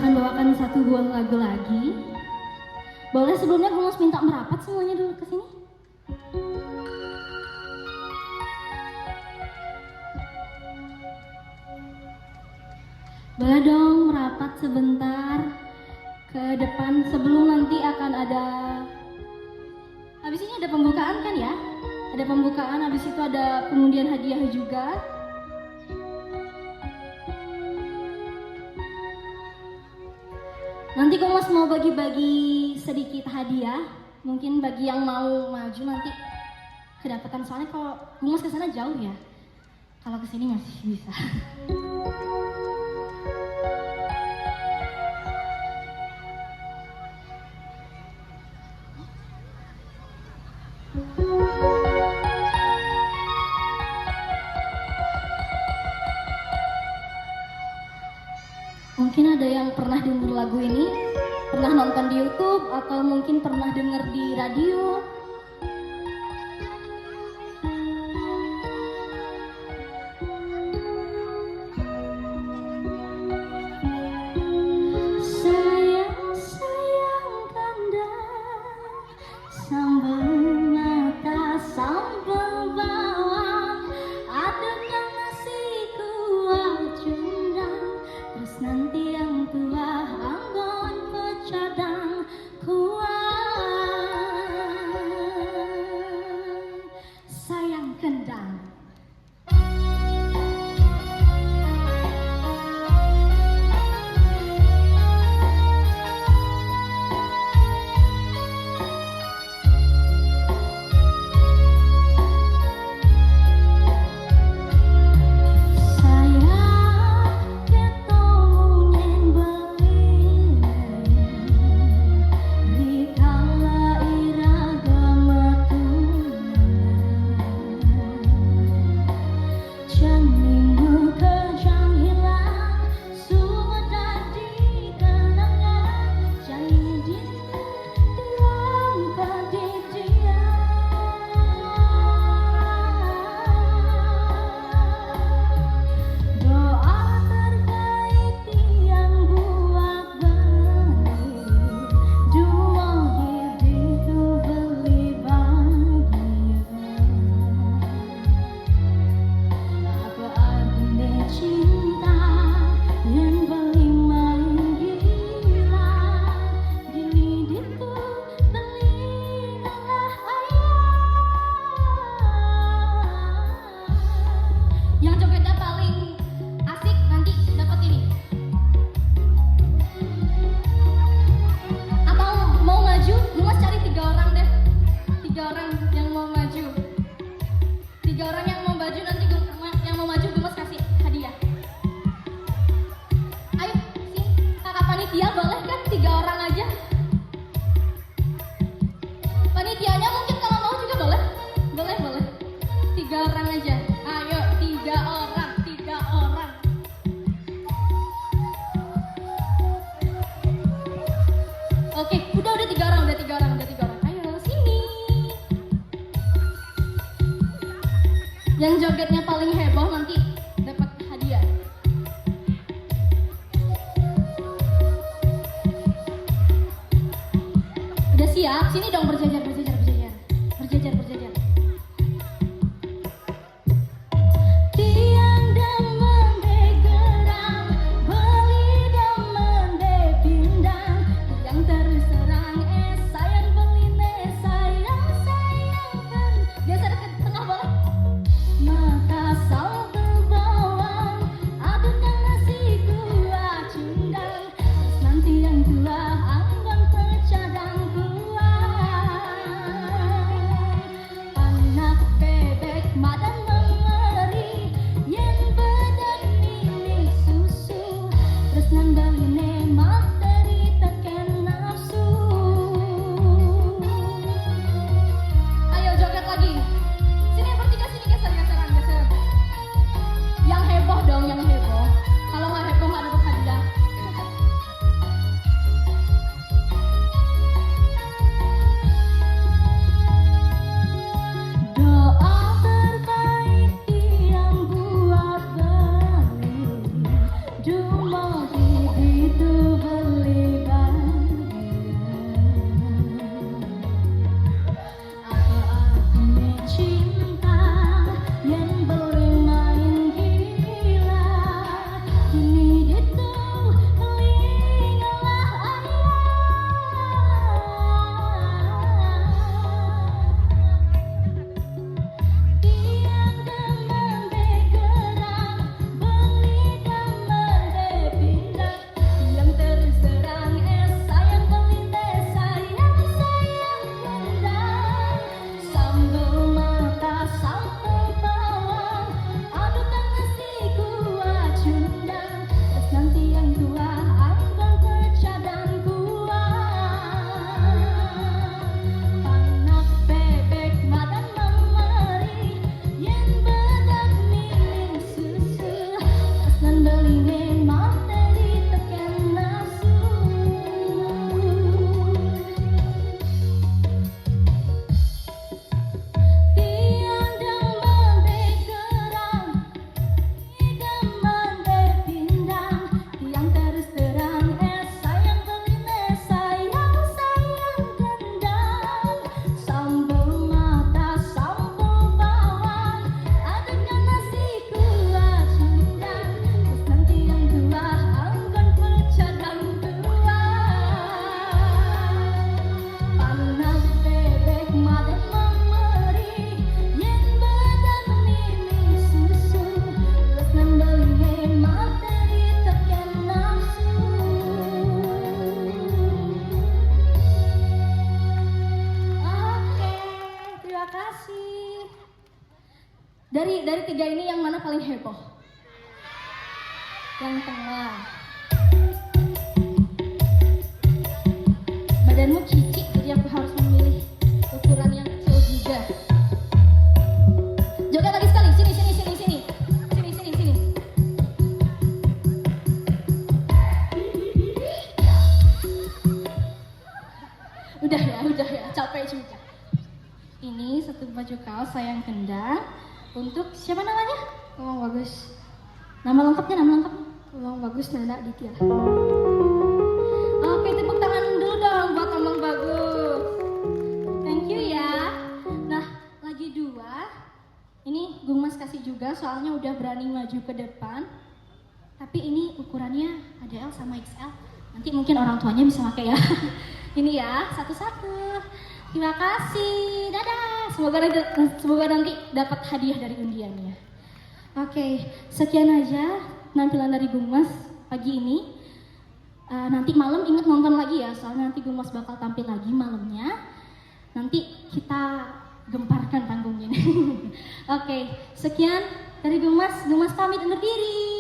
akan bawakan satu buah lagu lagi. Boleh sebelumnya gue mau minta merapat semuanya dulu ke sini. Boleh dong merapat sebentar ke depan sebelum nanti akan ada. Habis ini ada pembukaan kan ya? Ada pembukaan, habis itu ada pengundian hadiah juga. Nanti Gomas mau bagi-bagi sedikit hadiah. Mungkin bagi yang mau maju nanti kedapatan, soalnya kalau Gomas ke sana jauh ya. Kalau ke sini masih bisa. Mungkin ada yang pernah dengar lagu ini, pernah nonton di YouTube, atau mungkin pernah dengar di radio. Sayang, sayang kanda, sambal mata, sambal bawang, adukkan nasi kuah cundang, terus nanti yang tua anggon pecadang kuah. Sayang kendang. Yang jogetnya paling asik nanti dapat ini. Atau mau maju, Gomas cari 3 orang deh. 3 orang yang mau maju. 3 orang yang mau maju nanti yang mau maju Gomas kasih hadiah. Ayo, sini kakak panitia boleh kan 3 orang aja. Panitianya mungkin kalau mau juga boleh. Boleh. 3 orang aja. Ayo 3 orang. paling heboh? Yang tengah. Badanmu kicik, jadi aku harus memilih ukuran yang kecil juga. Joget lagi sekali, sini. Udah ya, capek juga. Ini satu baju kaos sayang kendang untuk siapa namanya? Tolong bagus. Nama lengkapnya. Tolong bagus Nanda Aditya. Oke, tepuk tangan dulu dong buat Omong Bagus. Thank you ya. Nah, lagi 2. Ini Gung Mas kasih juga soalnya udah berani maju ke depan. Tapi ini ukurannya ada L sama XL. Nanti mungkin orang tuanya bisa pakai ya. Ini ya, satu-satu. Terima kasih. Dadah. Semoga nanti dapat hadiah dari undiannya. Oke, sekian aja penampilan dari Gung Mas pagi ini. Nanti malam ingat nonton lagi ya, soalnya nanti Gung Mas bakal tampil lagi malamnya. Nanti kita gemparkan panggungnya. Oke, sekian dari Gung Mas. Gung Mas pamit undur diri.